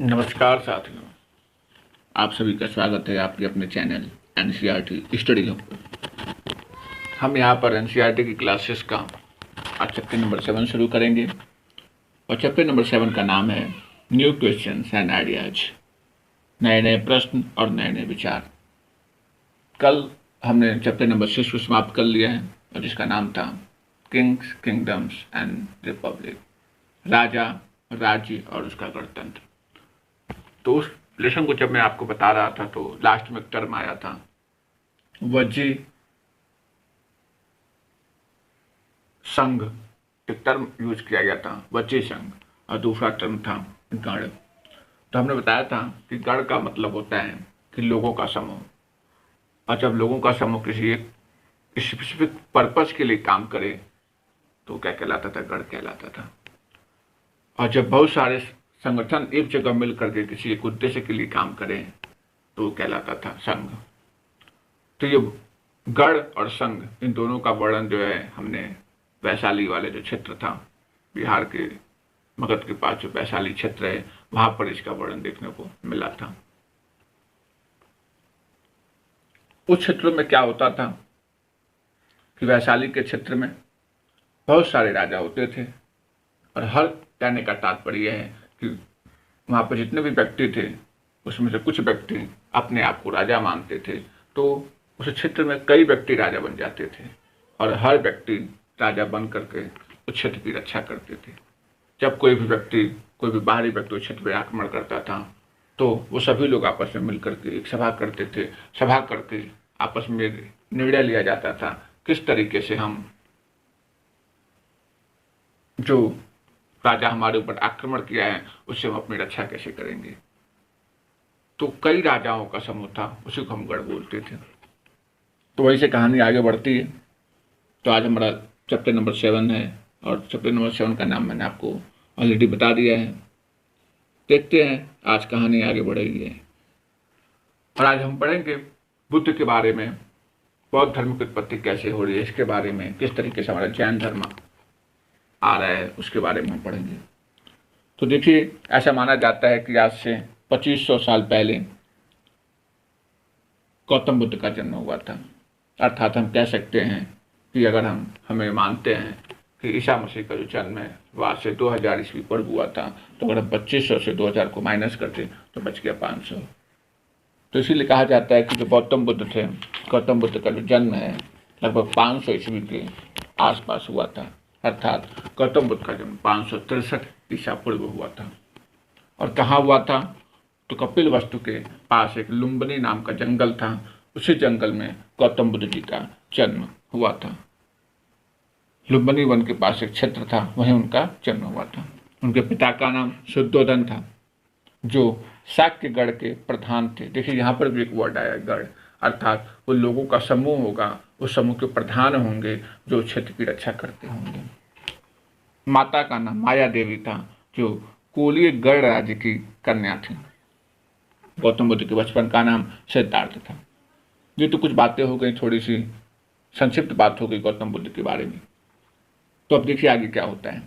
नमस्कार साथियों, आप सभी का स्वागत है आपके अपने चैनल एनसीईआरटी स्टडी हब पे। हम यहाँ पर एनसीईआरटी की क्लासेस का आज चैप्टर नंबर 7 शुरू करेंगे और चैप्टर नंबर 7 का नाम है न्यू क्वेश्चंस एंड आइडियाज, नए नए प्रश्न और नए नए विचार। कल हमने चैप्टर नंबर 6 को समाप्त कर लिया है और जिसका नाम था किंग्स, किंगडम्स एंड रिपब्लिक, राजा, राज्य और उसका गणतंत्र। तो उस लेसन को जब मैं आपको बता रहा था तो लास्ट में एक टर्म आया था वज्जी संघ, एक टर्म यूज किया गया था वज्जी संघ, और दूसरा टर्म था गण। तो हमने बताया था कि गण का मतलब होता है कि लोगों का समूह, और जब लोगों का समूह किसी एक स्पेसिफिक पर्पस के लिए काम करे तो क्या कहलाता था? गण कहलाता था। और जब बहुत सारे संगठन एक जगह मिल करके किसी एक उद्देश्य के लिए काम करें तो कहलाता था संघ। तो ये गण और संघ, इन दोनों का वर्णन जो है हमने वैशाली वाले जो क्षेत्र था, बिहार के मगध के पास जो वैशाली क्षेत्र है, वहां पर इसका वर्णन देखने को मिला था। उस क्षेत्र में क्या होता था कि वैशाली के क्षेत्र में बहुत सारे राजा होते थे, और हर कहने का तात्पर्य है कि वहाँ पर जितने भी व्यक्ति थे उसमें से कुछ व्यक्ति अपने आप को राजा मानते थे, तो उस क्षेत्र में कई व्यक्ति राजा बन जाते थे और हर व्यक्ति राजा बन करके उस क्षेत्र की रक्षा करते थे। जब कोई भी बाहरी व्यक्ति उस क्षेत्र पर आक्रमण करता था तो वो सभी लोग आपस में मिल करके एक सभा करते थे। सभा करके आपस में निर्णय लिया जाता था किस तरीके से हम जो राजा हमारे ऊपर आक्रमण किया है उससे हम अपनी रक्षा कैसे करेंगे। तो कई राजाओं का समूह था, उसी को हम गढ़ बोलते थे। तो वही से कहानी आगे बढ़ती है। तो आज हमारा चैप्टर नंबर 7 है और चैप्टर नंबर 7 का नाम मैंने आपको ऑलरेडी बता दिया है। देखते हैं आज कहानी आगे बढ़ेगी है। और आज हम पढ़ेंगे बुद्ध के बारे में, बौद्ध धर्म की उत्पत्ति कैसे हो रही है इसके बारे में, किस तरीके से हमारा जैन धर्म आ रहा है उसके बारे में हम पढ़ेंगे। तो देखिए, ऐसा माना जाता है कि आज से 2500 साल पहले गौतम बुद्ध का जन्म हुआ था। अर्थात हम कह सकते हैं कि अगर हमें मानते हैं कि ईसा मसीह का जो जन्म है वह आज से 2000 ईस्वी पूर्व हुआ था, तो अगर हम 2500 से 2000 को माइनस करते तो बच गया 500। तो इसीलिए कहा जाता है कि जो गौतम बुद्ध थे, गौतम बुद्ध का जो जन्म है लगभग 500 ईस्वी के आसपास हुआ था। अर्थात गौतम बुद्ध का जन्म 563 ईसा पूर्व हुआ था। और कहाँ हुआ था? तो कपिलवस्तु के पास एक लुम्बिनी नाम का जंगल था, उसी जंगल में गौतम बुद्ध जी का जन्म हुआ था। लुम्बिनी वन के पास एक क्षेत्र था, वहीं उनका जन्म हुआ था। उनके पिता का नाम शुद्धोधन था, जो शाक्यगढ़ के प्रधान थे। देखिए यहाँ पर भी एक वर्ड आया, गढ़, अर्थात वो लोगों का समूह होगा, उस समूह के प्रधान होंगे जो क्षेत्र की रक्षा करते होंगे। माता का नाम माया देवी था, जो कोलीय गढ़ राज्य की कन्या थी। गौतम बुद्ध के बचपन का नाम सिद्धार्थ था। ये तो कुछ बातें हो गई, थोड़ी सी संक्षिप्त बात हो गई गौतम बुद्ध के बारे में। तो अब देखिए आगे क्या होता है।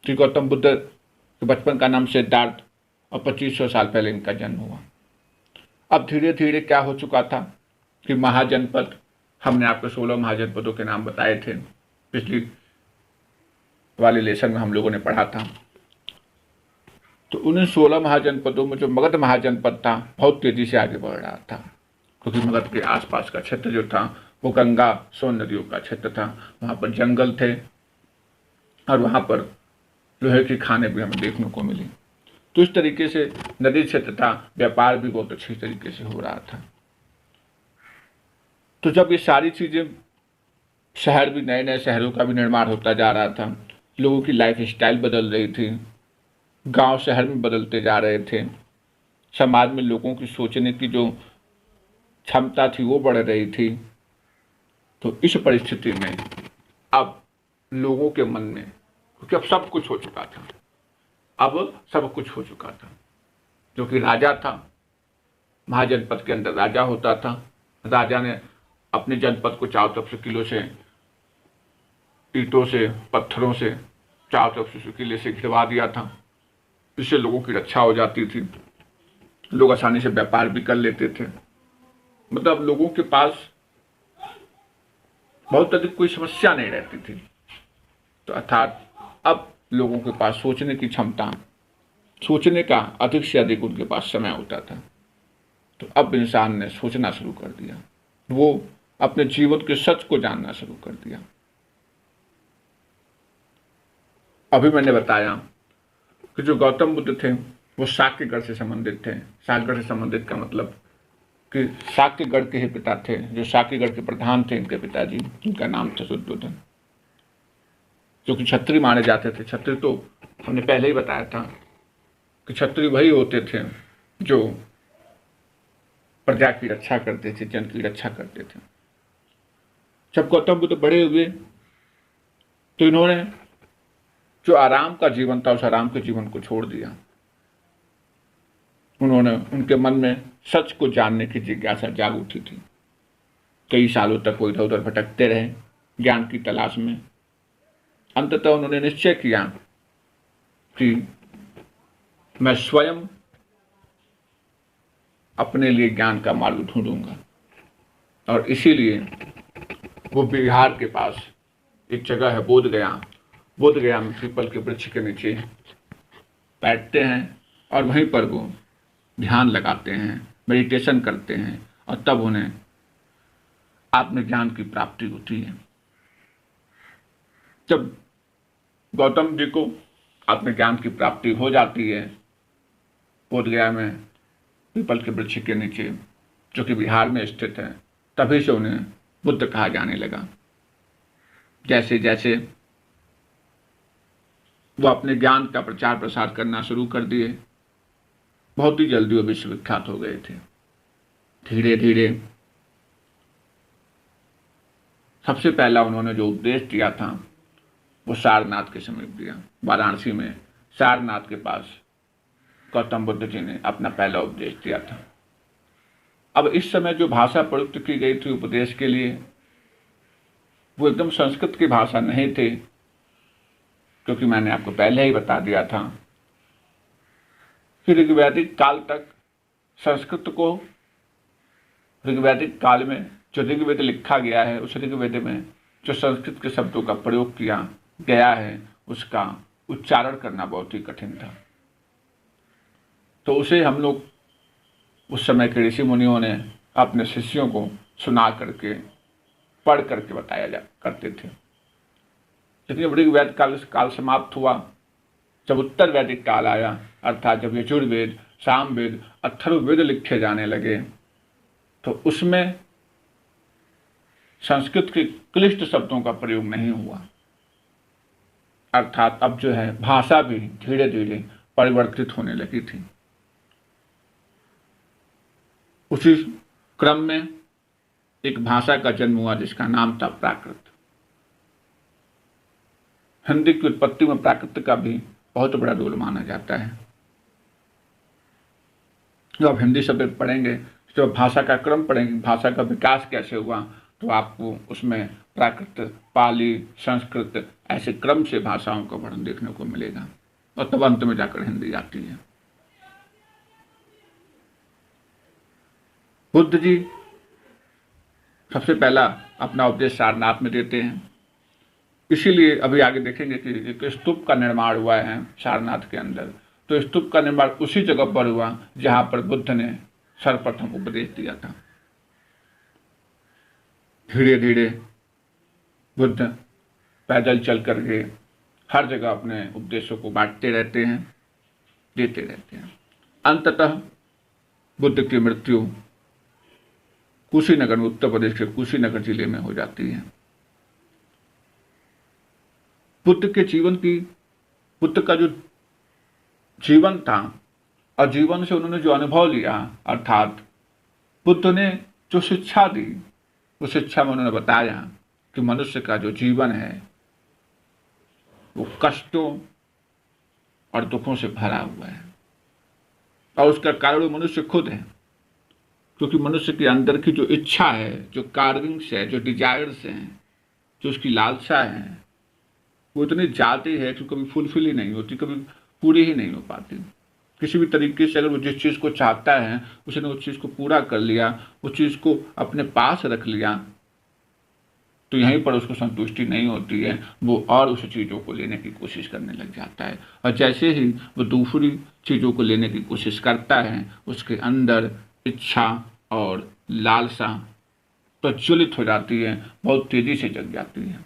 तो गौतम बुद्ध के बचपन का नाम सिद्धार्थ और 2500 साल पहले इनका जन्म हुआ। अब धीरे धीरे क्या हो चुका था कि महाजनपद, हमने आपको 16 महाजनपदों के नाम बताए थे, पिछली वाले लेसन में हम लोगों ने पढ़ा था। तो उन 16 महाजनपदों में जो मगध महाजनपद था बहुत तेजी से आगे बढ़ रहा था, क्योंकि मगध के आसपास का क्षेत्र जो था वो गंगा सोन नदियों का क्षेत्र था। वहाँ पर जंगल थे और वहाँ पर लोहे की खानें भी हमें देखने को मिली। तो इस तरीके से नदी क्षेत्र था, व्यापार भी बहुत अच्छी तरीके से हो रहा था। तो जब ये सारी चीज़ें, शहर भी, नए नए शहरों का भी निर्माण होता जा रहा था, लोगों की लाइफ स्टाइल बदल रही थी, गांव शहर में बदलते जा रहे थे, समाज में लोगों की सोचने की जो क्षमता थी वो बढ़ रही थी। तो इस परिस्थिति में अब लोगों के मन में, क्योंकि अब सब कुछ हो चुका था, अब सब कुछ हो चुका था। जो कि राजा था, महाजनपद के अंदर राजा होता था, राजा ने अपने जनपद को चारों तरफ से किलों से, ईंटों से, पत्थरों से चारों तरफ से किले से घिरवा दिया था, इससे लोगों की रक्षा हो जाती थी। लोग आसानी से व्यापार भी कर लेते थे। मतलब लोगों के पास बहुत अधिक कोई समस्या नहीं रहती थी। तो अर्थात अब लोगों के पास सोचने की क्षमता, सोचने का अधिक से अधिक उनके पास समय होता था। तो अब इंसान ने सोचना शुरू कर दिया, वो अपने जीवन के सच को जानना शुरू कर दिया। अभी मैंने बताया कि जो गौतम बुद्ध थे वो शाक्यगढ़ से संबंधित थे। शाक्यगढ़ से संबंधित का मतलब कि शाक्यगढ़ के ही पिता थे, जो शाक्यगढ़ के प्रधान थे इनके पिताजी, इनका नाम था शुद्धोधन, जो कि क्षत्रिय माने जाते थे। क्षत्रिय तो हमने पहले ही बताया था कि क्षत्रिय वही होते थे जो प्रजा की रक्षा करते थे, जन की रक्षा करते थे। जब गौतम बुद्ध बड़े हुए तो इन्होंने जो आराम का जीवन था उस आराम के जीवन को छोड़ दिया। उन्होंने, उनके मन में सच को जानने की जिज्ञासा जाग उठी थी। कई सालों तक वो इधर उधर भटकते रहे ज्ञान की तलाश में। अंततः उन्होंने निश्चय किया कि मैं स्वयं अपने लिए ज्ञान का मार्ग ढूंढूंगा। और इसीलिए वो बिहार के पास एक जगह है बोधगया, बोधगया में पीपल के वृक्ष के नीचे बैठते हैं और वहीं पर वो ध्यान लगाते हैं, मेडिटेशन करते हैं और तब उन्हें आत्मज्ञान की प्राप्ति होती है। जब गौतम जी को आत्मज्ञान की प्राप्ति हो जाती है बोधगया में पीपल के वृक्ष के नीचे, जो कि बिहार में स्थित है, तभी से उन्हें बुद्ध कहा जाने लगा। जैसे जैसे वो अपने ज्ञान का प्रचार प्रसार करना शुरू कर दिए, बहुत ही जल्दी वो विश्वविख्यात हो गए थे। धीरे धीरे सबसे पहला उन्होंने जो उपदेश दिया था वो सारनाथ के समीप दिया। वाराणसी में सारनाथ के पास गौतम बुद्ध जी ने अपना पहला उपदेश दिया था। अब इस समय जो भाषा प्रयुक्त की गई थी उपदेश के लिए वो एकदम संस्कृत की भाषा नहीं थी, क्योंकि मैंने आपको पहले ही बता दिया था कि ऋग्वैदिक काल तक संस्कृत को, ऋग्वैदिक काल में जो ऋग्वेद लिखा गया है उस ऋग्वेद में जो संस्कृत के शब्दों का प्रयोग किया गया है उसका उच्चारण करना बहुत ही कठिन था। तो उसे हम लोग उस समय के ऋषि मुनियों ने अपने शिष्यों को सुना करके, पढ़ करके बताया जा करते थे। लेकिन ऋग्वैद काल समाप्त हुआ, जब उत्तर वैदिक काल आया, अर्थात जब यजुर्वेद, सामवेद, अथर्ववेद लिखे जाने लगे, तो उसमें संस्कृत के क्लिष्ट शब्दों का प्रयोग नहीं हुआ। अर्थात अब जो है भाषा भी धीरे धीरे परिवर्तित होने लगी थी। उसी क्रम में एक भाषा का जन्म हुआ जिसका नाम था प्राकृत। हिंदी की उत्पत्ति में प्राकृत का भी बहुत बड़ा रोल माना जाता है। जब आप हिंदी शब्द पढ़ेंगे, जब भाषा का क्रम पढ़ेंगे, भाषा का विकास कैसे हुआ, तो आपको उसमें प्राकृत, पाली, संस्कृत ऐसे क्रम से भाषाओं का वर्णन देखने को मिलेगा और तब अंत में जाकर हिंदी आती है। बुद्ध जी सबसे पहला अपना उपदेश सारनाथ में देते हैं। इसीलिए अभी आगे देखेंगे कि एक स्तूप का निर्माण हुआ है सारनाथ के अंदर। तो स्तूप का निर्माण उसी जगह पर हुआ जहां पर बुद्ध ने सर्वप्रथम उपदेश दिया था। धीरे धीरे बुद्ध पैदल चल करके हर जगह अपने उपदेशों को बांटते रहते हैं, देते रहते हैं। अंततः बुद्ध की मृत्यु कुशीनगर में, उत्तर प्रदेश के कुशीनगर जिले में हो जाती है। बुद्ध के जीवन की, बुद्ध का जो जीवन था और जीवन से उन्होंने जो अनुभव लिया, अर्थात बुद्ध ने जो शिक्षा दी, उस शिक्षा में उन्होंने बताया कि मनुष्य का जो जीवन है वो कष्टों और दुखों से भरा हुआ है और उसका कारण वो मनुष्य खुद है। क्योंकि मनुष्य के अंदर की जो इच्छा है, जो कार्विंग्स है, जो डिजायर्स हैं, जो उसकी लालसा है, वो इतनी ज़्यादा है कि कभी फुलफिल ही नहीं होती, कभी पूरी ही नहीं हो पाती। किसी भी तरीके से अगर वो जिस चीज़ को चाहता है उसने उस चीज़ को पूरा कर लिया, उस चीज़ को अपने पास रख लिया, तो यहीं पर उसको संतुष्टि नहीं होती है, वो और उस चीज़ों को लेने की कोशिश करने लग जाता है। और जैसे ही वो दूसरी चीज़ों को लेने की कोशिश करता है, उसके अंदर इच्छा और लालसा प्रज्वलित हो जाती है, बहुत तेज़ी से जग जाती है,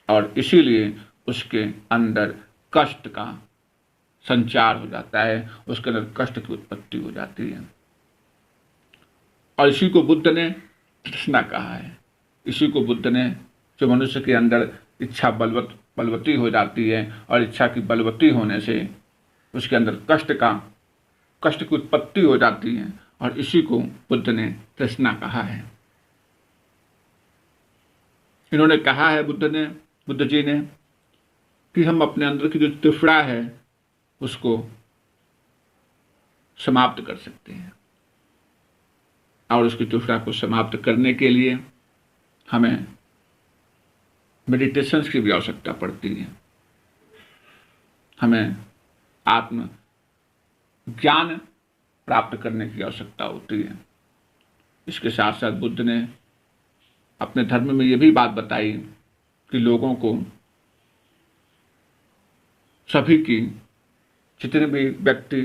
और इसीलिए उसके अंदर कष्ट का संचार हो जाता है, उसके अंदर कष्ट की उत्पत्ति हो जाती है। और इसी को बुद्ध ने तृष्णा कहा है। इसी को बुद्ध ने, जो मनुष्य के अंदर इच्छा बलवती हो जाती है और इच्छा की बलवती होने से उसके अंदर कष्ट की उत्पत्ति हो जाती है, और इसी को बुद्ध ने तृष्णा कहा है। इन्होंने कहा है बुद्ध जी ने कि हम अपने अंदर की जो तृष्णा है उसको समाप्त कर सकते हैं, और उसकी तृष्णा को समाप्त करने के लिए हमें मेडिटेशंस की भी आवश्यकता पड़ती है, हमें आत्म ज्ञान प्राप्त करने की आवश्यकता होती है। इसके साथ साथ बुद्ध ने अपने धर्म में यह भी बात बताई कि लोगों को, सभी की, जितने भी व्यक्ति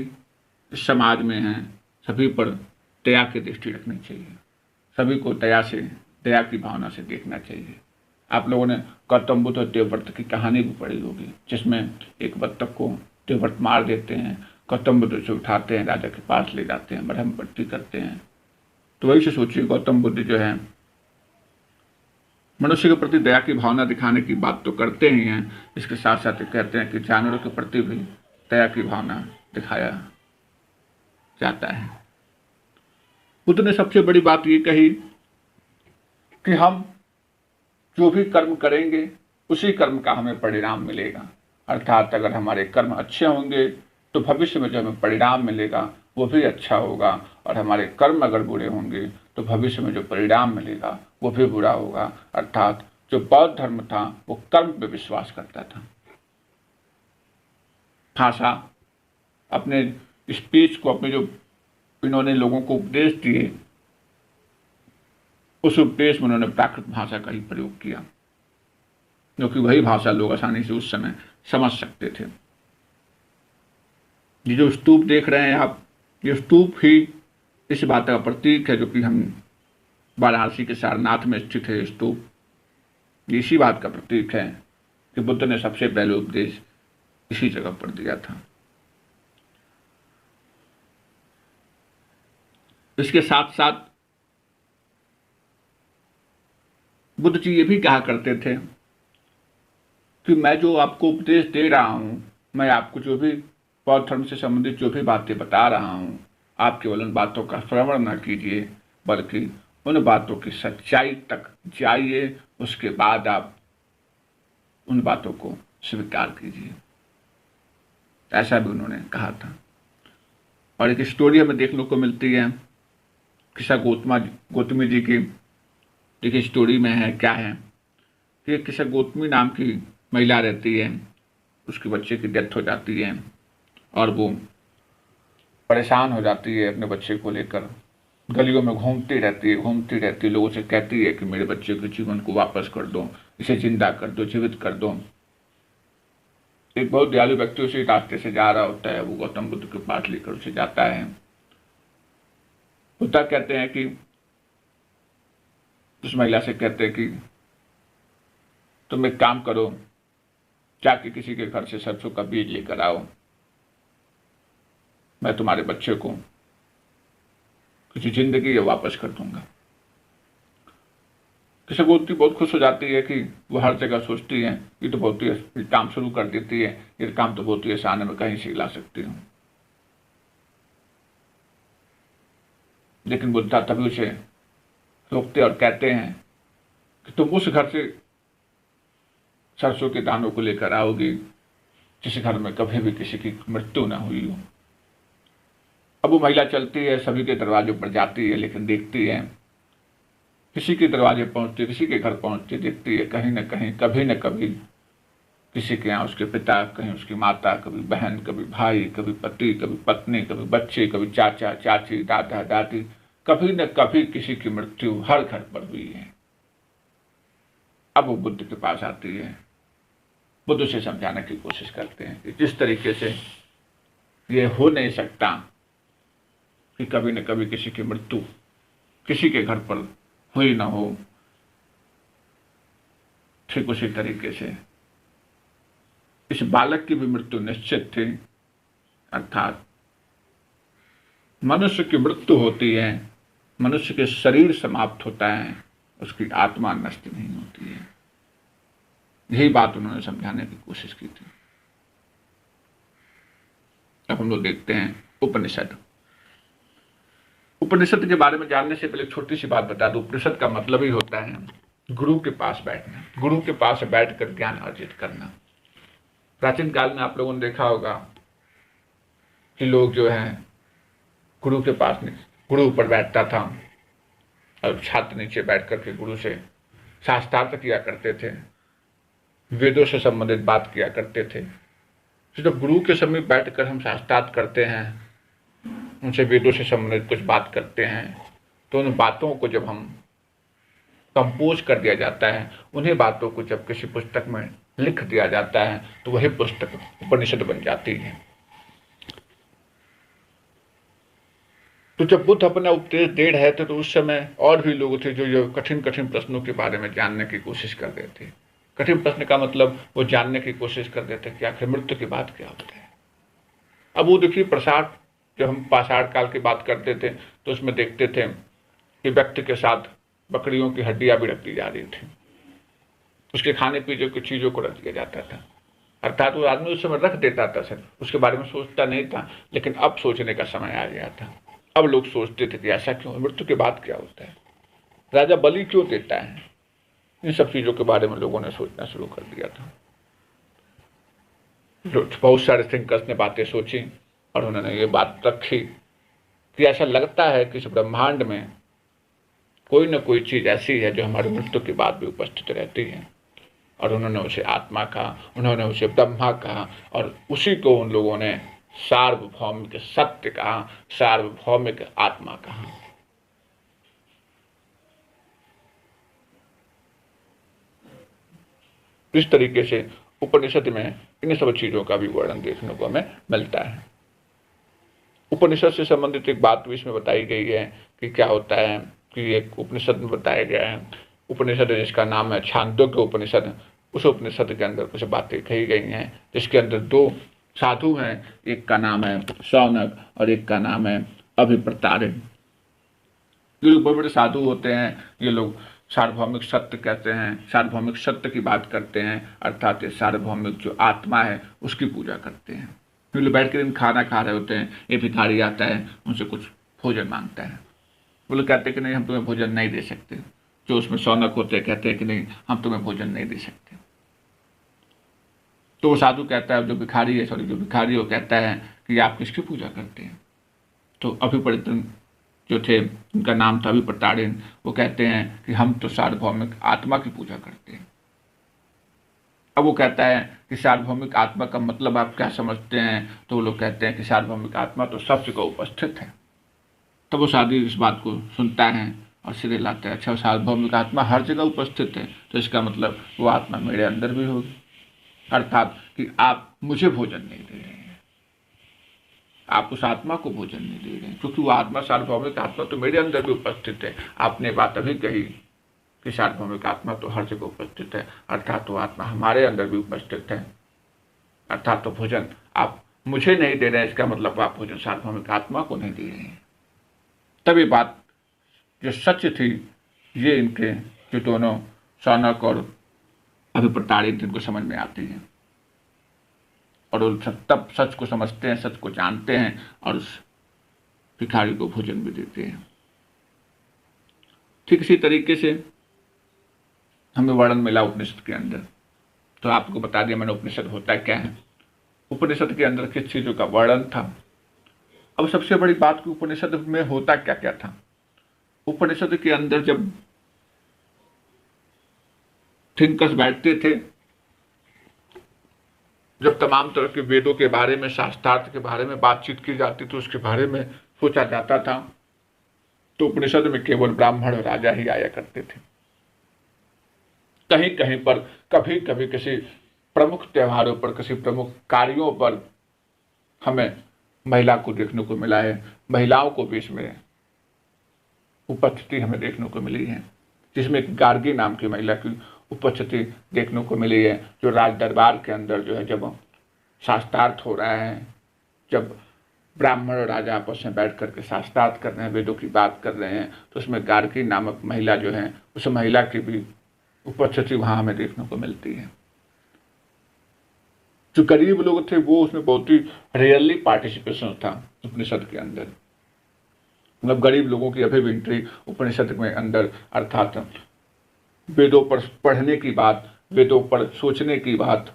इस समाज में हैं, सभी पर दया की दृष्टि रखनी चाहिए, सभी को दया की भावना से देखना चाहिए। आप लोगों ने गौतम बुद्ध और देवव्रत की कहानी भी पढ़ी होगी, जिसमें एक बत्तख को देवव्रत मार देते हैं, गौतम बुद्ध से उठाते हैं, राजा के पास ले जाते हैं, मरहम पट्टी करते हैं। तो वही से सोचिए, गौतम बुद्ध जो है मनुष्य के प्रति दया की भावना दिखाने की बात तो करते ही हैं, इसके साथ साथ कहते हैं कि जानवरों के प्रति भी दया की भावना दिखाया जाता है। बुद्ध ने सबसे बड़ी बात ये कही कि हम जो भी कर्म करेंगे उसी कर्म का हमें परिणाम मिलेगा। अर्थात अगर हमारे कर्म अच्छे होंगे तो भविष्य में जो हमें परिणाम मिलेगा वो भी अच्छा होगा, और हमारे कर्म अगर बुरे होंगे तो भविष्य में जो परिणाम मिलेगा वो भी बुरा होगा। अर्थात जो बौद्ध धर्म था वो कर्म पे विश्वास करता था। भाषा, अपने स्पीच को, अपने जो इन्होंने लोगों को उपदेश दिए, उस उपदेश में उन्होंने प्राकृत भाषा का ही प्रयोग किया, क्योंकि वही भाषा लोग आसानी से उस समय समझ सकते थे। ये जो स्तूप देख रहे हैं आप, ये स्तूप ही इस बात का प्रतीक है, जो कि हम वाराणसी के सारनाथ में स्थित है स्तूप, इसी बात का प्रतीक है कि बुद्ध ने सबसे पहले उपदेश इसी जगह पर दिया था। इसके साथ साथ बुद्ध जी ये भी कहा करते थे कि मैं जो आपको उपदेश दे रहा हूं, मैं आपको जो भी बौद्ध धर्म से संबंधित जो भी बातें बता रहा हूं, आप केवल उन बातों का श्रवण न कीजिए, बल्कि उन बातों की सच्चाई तक जाइए, उसके बाद आप उन बातों को स्वीकार कीजिए। ऐसा भी उन्होंने कहा था। और एक स्टोरी हमें देखने को मिलती है, किस्सा गौतमी जी की एक स्टोरी में है। क्या है कि किस्सा गौतमी नाम की महिला रहती है, उसके बच्चे की डेथ हो जाती है और वो परेशान हो जाती है अपने बच्चे को लेकर, गलियों में घूमती रहती है, लोगों से कहती है कि मेरे बच्चे के जीवन को वापस कर दो, इसे जिंदा कर दो, जीवित कर दो। एक बहुत दयालु व्यक्ति उसी रास्ते से जा रहा होता है, वो गौतम बुद्ध के पास लेकर उसे जाता है। बुद्ध कहते हैं कि, उस महिला से कहते हैं कि तुम एक काम करो, जाके किसी के घर से सरसों का बीज लेकर आओ, मैं तुम्हारे बच्चे को किसी जिंदगी वापस कर दूंगा। किसी गौतमी बहुत खुश हो जाती है कि वो हर जगह सोचती है ये तो बहुत ही काम शुरू कर देती है, ये काम तो बहुत ही आसान है, मैं कहीं से ला सकती हूँ। लेकिन बुद्ध तभी उसे रोकते और कहते हैं कि तुम उस घर से सरसों के दानों को लेकर आओगी जिस घर में कभी भी किसी की मृत्यु ना हुई हो। अब वो महिला चलती है, सभी के दरवाजों पर जाती है, लेकिन देखती है किसी के दरवाजे पहुंचती, किसी के घर पहुंचती, देखती है कहीं न कहीं, कभी न कभी किसी के यहाँ उसके पिता, कहीं उसकी माता, कभी बहन, कभी भाई, कभी पति, कभी पत्नी, कभी बच्चे, कभी चाचा चाची, दादा दादी, कभी न कभी किसी की मृत्यु हर घर पर हुई है। अब वो बुद्ध के पास आती है, बुद्ध उसे समझाने की कोशिश करते हैं कि जिस तरीके से ये हो नहीं सकता कि कभी न कभी किसी की मृत्यु किसी के घर पर हुई ना हो, ठीक उसी तरीके से इस बालक की भी मृत्यु निश्चित थी। अर्थात मनुष्य की मृत्यु होती है, मनुष्य के शरीर समाप्त होता है, उसकी आत्मा नष्ट नहीं होती है। यही बात उन्होंने समझाने की कोशिश की थी। अब हम लोग देखते हैं उपनिषद। उपनिषद के बारे में जानने से पहले छोटी सी बात बता दूं। उपनिषद का मतलब ही होता है गुरु के पास बैठना, गुरु के पास बैठकर ज्ञान अर्जित करना। प्राचीन काल में आप लोगों ने देखा होगा कि लोग जो हैं गुरु के पास नहीं, गुरु ऊपर बैठता था और छात्र नीचे बैठ करके गुरु से शास्त्रार्थ किया करते थे, वेदों से संबंधित बात किया करते थे। तो जब गुरु के समीप बैठकर हम शास्त्रार्थ करते हैं, उनसे वेदों से संबंधित कुछ बात करते हैं, तो उन बातों को जब हम कंपोज कर दिया जाता है, उन्हीं बातों को जब किसी पुस्तक में लिख दिया जाता है, तो वही पुस्तक उपनिषद बन जाती है। तो जब बुद्ध अपना उपदेश दे रहे थे तो उस समय और भी लोग थे जो कठिन कठिन प्रश्नों के बारे में जानने की कोशिश कर रहे थे। कठिन प्रश्न का मतलब वो जानने की कोशिश कर रहे थे कि आखिर मृत्यु के बाद क्या होता है। अब वो देखिए प्रसाद, जब हम पाषाण काल की बात करते थे तो उसमें देखते थे कि व्यक्ति के साथ बकरियों की हड्डियां भी रख दी जा रही थी, उसके खाने पीने की चीज़ों को रख दिया जाता था। अर्थात वो आदमी उस समय रख देता था, सर उसके बारे में सोचता नहीं था, लेकिन अब सोचने का समय आ गया था। अब लोग सोचते थे कि ऐसा क्यों, मृत्यु के बाद क्या होता है, राजा बलि क्यों देता है। इन सब चीज़ों के बारे में लोगों ने सोचना शुरू कर दिया था। बहुत सारे थिंकर्स ने बातें सोची और उन्होंने ये बात रखी कि ऐसा लगता है कि इस ब्रह्मांड में कोई न कोई चीज़ ऐसी है जो हमारी मृत्यु के बाद भी उपस्थित रहती है। और उन्होंने उसे आत्मा कहा, उन्होंने उसे ब्रह्मा कहा, और उसी को उन लोगों ने सार्वभौमिक सत्य कहा, सार्वभौमिक आत्मा कहा। इस तरीके से उपनिषद में इन सब चीज़ों का भी वर्णन देखने को हमें मिलता है। उपनिषद से संबंधित एक बात भी इसमें बताई गई है कि क्या होता है कि एक उपनिषद में बताया गया है, उपनिषद जिसका नाम है छांदोग्य उपनिषद, उस उपनिषद के अंदर कुछ बातें कही गई हैं जिसके अंदर दो साधु हैं, एक का नाम है शौनक और एक का नाम है अभिप्रतारिण। ये लोग बड़े बड़े साधु होते हैं, ये लोग सार्वभौमिक सत्य कहते हैं, सार्वभौमिक सत्य की बात करते हैं, अर्थात ये सार्वभौमिक जो आत्मा है उसकी पूजा करते हैं। ये लोग बैठ कर खाना खा रहे होते हैं, ये भिखारी आता है उनसे कुछ भोजन मांगता है, वो लोग कहते हैं कि नहीं हम तुम्हें भोजन नहीं दे सकते। जो उसमें शौनक होते हैं कहते हैं कि नहीं हम तुम्हें भोजन नहीं दे सकते। तो वो साधु कहता है, जो भिखारी है वो कहता है कि आप किसकी पूजा करते हैं। तो अभिप्रतारिण जो थे, उनका नाम था अभिप्रतारिण, वो कहते हैं कि हम तो सार्वभौमिक आत्मा की पूजा करते हैं। अब वो कहता है कि सार्वभौमिक आत्मा का मतलब आप क्या समझते हैं। तो वो लोग कहते हैं कि सार्वभौमिक आत्मा तो सब जगह उपस्थित है। तब वो साधु इस बात को सुनता है और सिरे लाता है, अच्छा सार्वभौमिक आत्मा हर जगह उपस्थित है तो इसका मतलब वो आत्मा मेरे अंदर भी होगी, अर्थात कि आप मुझे भोजन नहीं दे रहे हैं, आप उस आत्मा को भोजन नहीं दे रहे हैं, क्योंकि वो आत्मा सार्वभौमिक आत्मा तो मेरे अंदर भी उपस्थित है। आपने बात अभी कही कि सार्वभौमिक आत्मा तो हर जगह उपस्थित है, अर्थात वो आत्मा हमारे अंदर भी उपस्थित है, अर्थात तो भोजन आप मुझे नहीं दे रहे हैं, इसका मतलब आप भोजन सार्वभौमिक आत्मा को नहीं दे रहे हैं। तब ये बात जो सच थी, ये इनके जो दोनों शौनक और अभिप्रतारिण इनको समझ में आती है और वो तब सच को समझते हैं, सच को जानते हैं और उस भिखारी को भोजन भी देते हैं। ठीक इसी तरीके से हमें वर्णन मिला उपनिषद के अंदर। तो आपको बता दिया मैंने उपनिषद होता क्या है, उपनिषद के अंदर किस चीज़ों का वर्णन था। अब सबसे बड़ी बात कि उपनिषद में होता क्या क्या था। उपनिषद के अंदर जब थिंकर्स बैठते थे जब तमाम तरह के वेदों के बारे में, शास्त्रार्थ के बारे में बातचीत की जाती थी, उसके बारे में सोचा जाता था, तो उपनिषद में केवल ब्राह्मण और राजा ही आया करते थे। कहीं कहीं पर कभी कभी किसी प्रमुख त्योहारों पर, किसी प्रमुख कार्यों पर हमें महिला को देखने को मिला है, महिलाओं को भी इसमें उपस्थिति हमें देखने को मिली है, जिसमें एक गार्गी नाम की महिला की उपस्थिति देखने को मिली है, जो राज दरबार के अंदर जो है, जब शास्त्रार्थ हो रहा है, जब ब्राह्मण और राजा आपस में बैठ करके शास्त्रार्थ कर रहे हैं, वेदों की बात कर रहे हैं, तो उसमें गार्गी नामक महिला जो है, उस महिला की भी उपस्थिति वहां हमें देखने को मिलती है। जो गरीब लोग थे वो उसमें बहुत ही रेयरली पार्टिसिपेशन था उपनिषद के अंदर। मतलब गरीब लोगों की अभी भी एंट्री उपनिषद में अंदर, अर्थात वेदों पर पढ़ने की बात, वेदों पर सोचने की बात,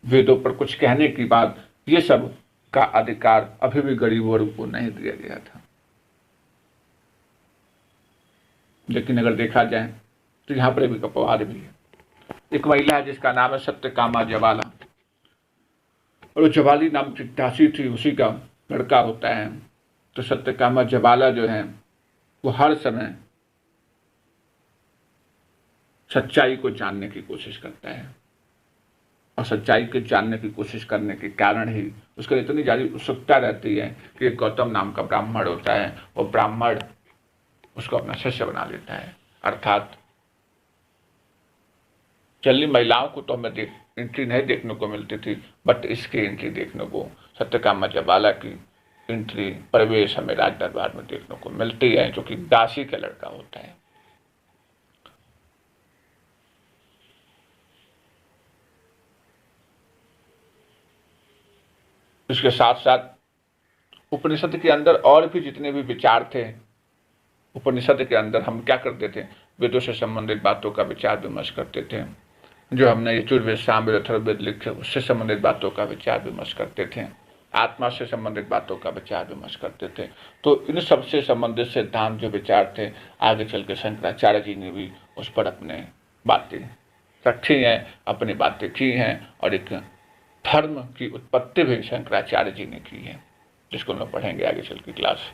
वेदों पर कुछ कहने की बात, ये सब का अधिकार अभी भी गरीब वर्ग को नहीं दिया गया था। लेकिन अगर देखा जाए तो यहाँ पर भी अपवाद भी है। एक महिला है जिसका नाम है सत्यकामा जवाला, और वो जवाली नाम की दासी थी, उसी का लड़का होता है। तो सत्यकामा जवाला जो है वो हर समय सच्चाई को जानने की कोशिश करता है, और सच्चाई को जानने की कोशिश करने के कारण ही उसका इतनी ज़्यादा उत्सुकता रहती है कि गौतम नाम का ब्राह्मण होता है, वो ब्राह्मण उसको अपना शिष्य बना लेता है। अर्थात चली महिलाओं को तो हमें एंट्री नहीं देखने को मिलती थी, बट इसकी एंट्री देखने को, सत्यकामा जवाला की एंट्री, प्रवेश हमें राज दरबार में देखने को मिलती है, जो कि दासी का लड़का होता है। इसके साथ साथ उपनिषद के अंदर और भी जितने भी विचार थे, उपनिषद के अंदर हम क्या करते थे, वेदों से संबंधित बातों का विचार विमर्श करते थे। जो हमने यजुर्वेद, सामवेद, अथर्ववेद लिखे, उससे संबंधित बातों का विचार विमर्श करते थे। आत्मा से संबंधित बातों का विचार विमर्श करते थे। तो इन सबसे संबंधित सिद्धांत जो विचार थे, आगे चल के शंकराचार्य जी ने भी उस पर अपने बातें रखी हैं, अपनी बातें की हैं, और एक धर्म की उत्पत्ति भी शंकराचार्य जी ने की है, जिसको हम लोग पढ़ेंगे आगे चल के क्लास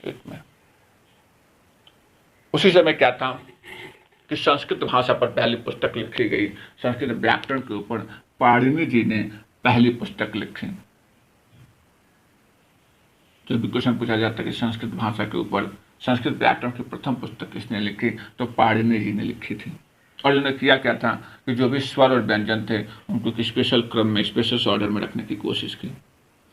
1 में। उसी समय क्या था कि संस्कृत भाषा पर पहली पुस्तक लिखी गई, संस्कृत व्याकरण के ऊपर पाणिनि जी ने पहली पुस्तक लिखी। जब भी क्वेश्चन पूछा जाता है कि संस्कृत भाषा के ऊपर, संस्कृत व्याकरण की प्रथम पुस्तक किसने लिखी, तो पाणिनि जी ने लिखी थी। और उन्होंने किया क्या था कि जो भी स्वर और व्यंजन थे उनको एक स्पेशल क्रम में, स्पेशल ऑर्डर में रखने की कोशिश की।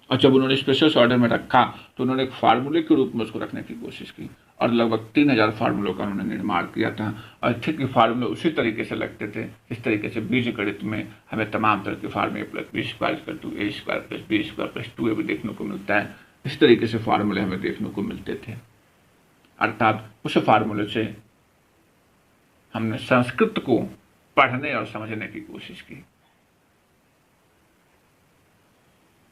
और जब उन्होंने स्पेशल ऑर्डर में रखा तो उन्होंने एक फार्मूले के रूप में उसको रखने की कोशिश की, और लगभग 3000 फार्मूलों का उन्होंने निर्माण किया था। और ठीक फार्मूले उसी तरीके से लगते थे, इस तरीके से बीज गणित में हमें तमाम तरह के फार्मूले +b² + a² + 2 भी देखने को मिलता है। इस तरीके से फार्मूले हमें देखने को मिलते थे। अर्थात उस फार्मूले से हमने संस्कृत को पढ़ने और समझने की कोशिश की।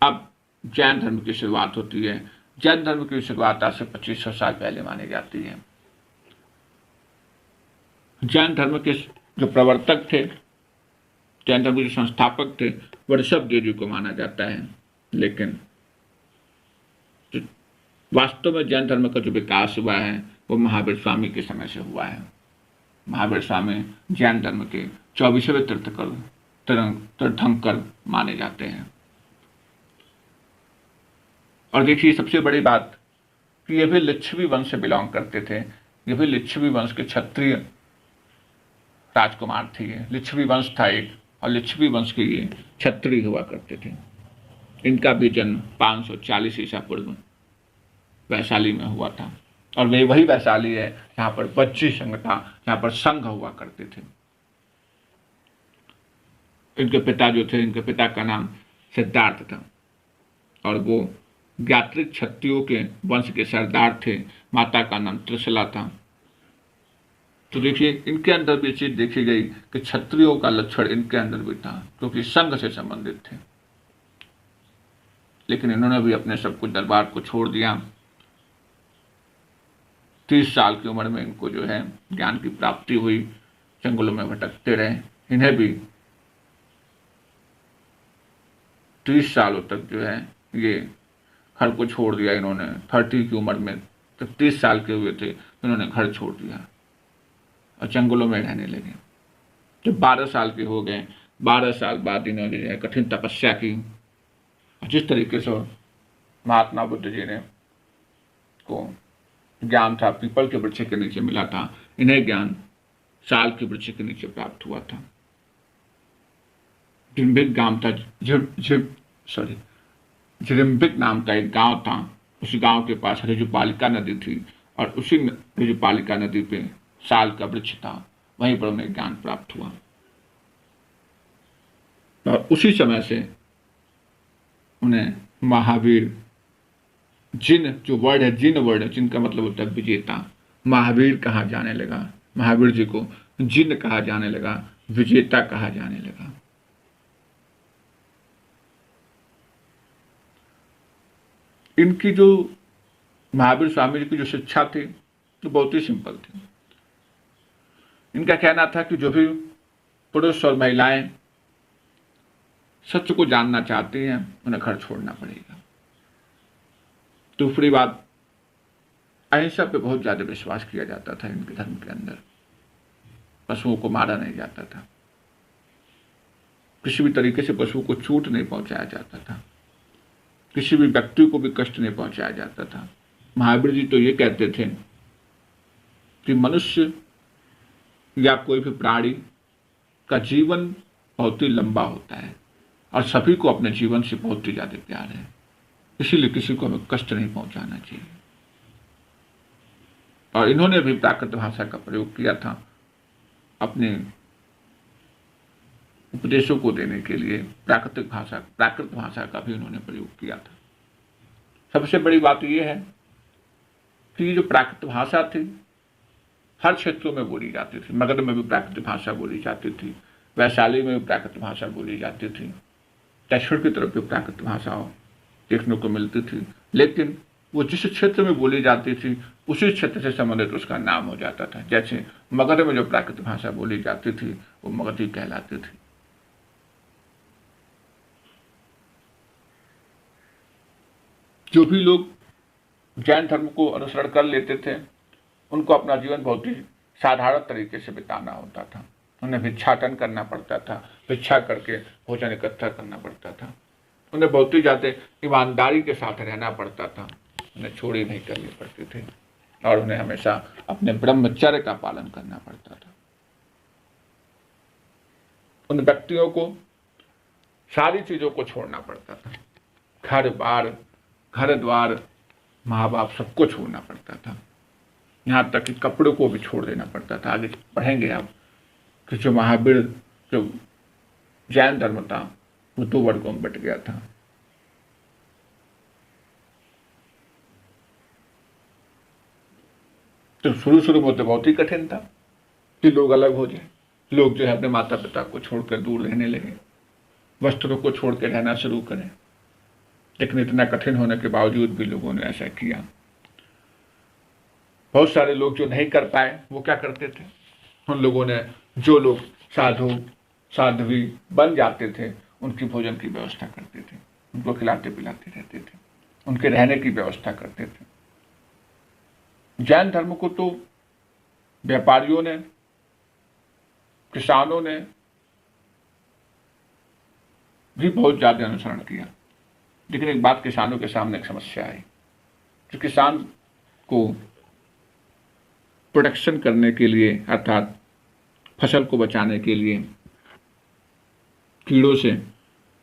अब जैन धर्म की शुरुआत होती है। जैन धर्म की शुरुआत आज से 2500 साल पहले मानी जाती है। जैन धर्म के जो प्रवर्तक थे, जैन धर्म के जो संस्थापक थे, ऋषभदेव जी को माना जाता है। लेकिन वास्तव में जैन धर्म का जो विकास हुआ है वो महावीर स्वामी के समय से हुआ है। महावीर स्वामी जैन धर्म के 24वें तीर्थंकर माने जाते हैं। और देखिए सबसे बड़ी बात कि ये भी लिच्छवी वंश से बिलोंग करते थे। ये भी लिच्छवी वंश के क्षत्रिय राजकुमार थे। ये लिच्छवी वंश था एक, और लिच्छवी वंश के ये क्षत्रिय हुआ करते थे। इनका भी जन्म 540 ईसा पूर्व वैशाली में हुआ था, और वे वही वैशाली है जहाँ पर बच्ची संघ था, जहाँ पर संघ हुआ करते थे। इनके पिता जो थे, इनके पिता का नाम सिद्धार्थ था, और वो ज्ञात्रिक क्षत्रियों के वंश के सरदार थे। माता का नाम त्रिशला था। तो देखिए इनके अंदर भी चीज देखी गई कि क्षत्रियों का लक्षण इनके अंदर भी था, क्योंकि संघ से संबंधित थे। लेकिन इन्होंने भी अपने सब कुछ दरबार को छोड़ दिया। 30 साल की उम्र में इनको जो है ज्ञान की प्राप्ति हुई, जंगलों में भटकते रहे। इन्हें भी 30 सालों तक जो है ये घर को छोड़ दिया इन्होंने। 30 की उम्र में, जब 30 साल के हुए थे इन्होंने घर छोड़ दिया और जंगलों में रहने लगे। जब 12 साल के हो गए, 12 साल बाद इन्होंने जो है कठिन तपस्या की। जिस तरीके से महात्मा बुद्ध जी ने को ज्ञान था पीपल के वृक्ष के नीचे मिला था, इन्हें ज्ञान साल के वृक्ष के नीचे प्राप्त हुआ था। जिम्बिक गांव था, जिम्बिक नाम का एक गांव था। उस गांव के पास रजुपालिका नदी थी और उसी रजुपालिका नदी पे साल का वृक्ष था, वहीं पर उन्हें ज्ञान प्राप्त हुआ। और उसी समय से उन्हें महावीर, जिन जो वर्ड है, जिन वर्ड है, जिनका मतलब होता है विजेता, महावीर कहा जाने लगा। महावीर जी को जिन कहा जाने लगा, विजेता कहा जाने लगा। इनकी जो महावीर स्वामी जी की जो शिक्षा थी तो बहुत ही सिंपल थी। इनका कहना था कि जो भी पुरुष और महिलाएं सत्य को जानना चाहती हैं उन्हें घर छोड़ना पड़ेगा। दूसरी बात, अहिंसा पे बहुत ज्यादा विश्वास किया जाता था इनके धर्म के अंदर। पशुओं को मारा नहीं जाता था, किसी भी तरीके से पशुओं को चोट नहीं पहुंचाया जाता था, किसी भी व्यक्ति को भी कष्ट नहीं पहुंचाया जाता था। महावीर जी तो ये कहते थे कि मनुष्य या कोई भी प्राणी का जीवन बहुत ही लंबा होता है और सभी को अपने जीवन से बहुत ही ज्यादा प्यार है, इसीलिए किसी को हमें कष्ट नहीं पहुंचाना चाहिए। और इन्होंने भी प्राकृत भाषा का प्रयोग किया था अपने उपदेशों को देने के लिए। प्राकृत भाषा का भी उन्होंने प्रयोग किया था। सबसे बड़ी बात यह है कि जो प्राकृत भाषा थी हर क्षेत्रों में बोली जाती थी। मगध में भी प्राकृत भाषा बोली जाती थी, वैशाली में भी प्राकृत भाषा बोली जाती थी, दक्षिण की तरफ भी प्राकृत भाषा देखने को मिलती थी। लेकिन वो जिस क्षेत्र में बोली जाती थी उसी क्षेत्र से संबंधित उसका नाम हो जाता था। जैसे मगध में जो प्राकृत भाषा बोली जाती थी वो मगधी कहलाती थी। जो भी लोग जैन धर्म को अनुसरण कर लेते थे उनको अपना जीवन बहुत ही साधारण तरीके से बिताना होता था। उन्हें भिक्षाटन करना पड़ता था, भिक्षा करके भोजन इकट्ठा करना पड़ता था। उन्हें बहुत ही ज्यादा ईमानदारी के साथ रहना पड़ता था, उन्हें चोरी नहीं करनी पड़ती थी और उन्हें हमेशा अपने ब्रह्मचर्य का पालन करना पड़ता था। उन व्यक्तियों को सारी चीजों को छोड़ना पड़ता था, घर द्वार, माँ बाप सबको छोड़ना पड़ता था, यहाँ तक कि कपड़ों को भी छोड़ देना पड़ता था। आगे पढ़ेंगे आप कि जो महावीर, जो जैन धर्म था वो 2 वर्गों में बट गया था। तो शुरू में तो बहुत ही कठिन था कि लोग अलग हो जाए। लोग जो है अपने माता पिता को छोड़कर दूर रहने लगे, वस्त्रों को छोड़ कर रहना शुरू करें। लेकिन इतना कठिन होने के बावजूद भी लोगों ने ऐसा किया। बहुत सारे लोग जो नहीं कर पाए वो क्या करते थे, उन लोगों ने, जो लोग साधु साध्वी बन जाते थे उनकी भोजन की व्यवस्था करते थे, उनको खिलाते पिलाते रहते थे, उनके रहने की व्यवस्था करते थे। जैन धर्म को तो व्यापारियों ने, किसानों ने भी बहुत ज्यादा अनुसरण किया। लेकिन एक बात किसानों के सामने एक समस्या आई कि किसान को प्रोटेक्शन करने के लिए, अर्थात फसल को बचाने के लिए,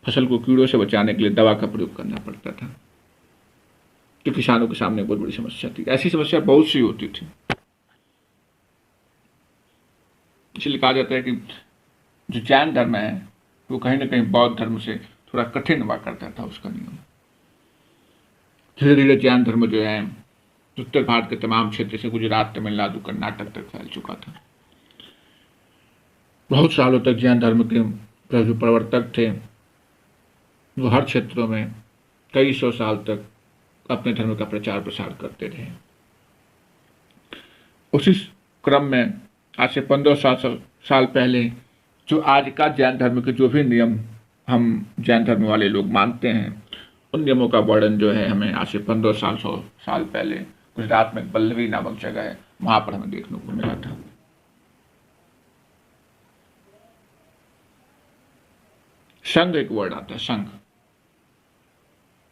फसल को कीड़ों से बचाने के लिए दवा का प्रयोग करना पड़ता था। तो किसानों के सामने बहुत बड़ी समस्या थी। ऐसी समस्या बहुत सी होती थी। इसलिए कहा जाता है कि जो जैन धर्म है वो कहीं ना कहीं बौद्ध धर्म से थोड़ा कठिन हुआ करता था उसका नियम। धीरे धीरे जैन धर्म जो है उत्तर भारत के तमाम क्षेत्र से गुजरात, तमिलनाडु, कर्नाटक तक फैल चुका था। बहुत सालों तक जैन धर्म के जो प्रवर्तक थे वो हर क्षेत्रों में कई सौ साल तक अपने धर्म का प्रचार प्रसार करते रहे। उसी क्रम में आज से 1500 साल पहले जो आज का जैन धर्म के जो भी नियम हम जैन धर्म वाले लोग मानते हैं, उन नियमों का वर्णन जो है हमें आज से 15 साल 100 साल पहले गुजरात में बल्लवी नामक जगह है, वहां पर हमें देखने को मिला था। संघ एक वर्ड आता है, संघ।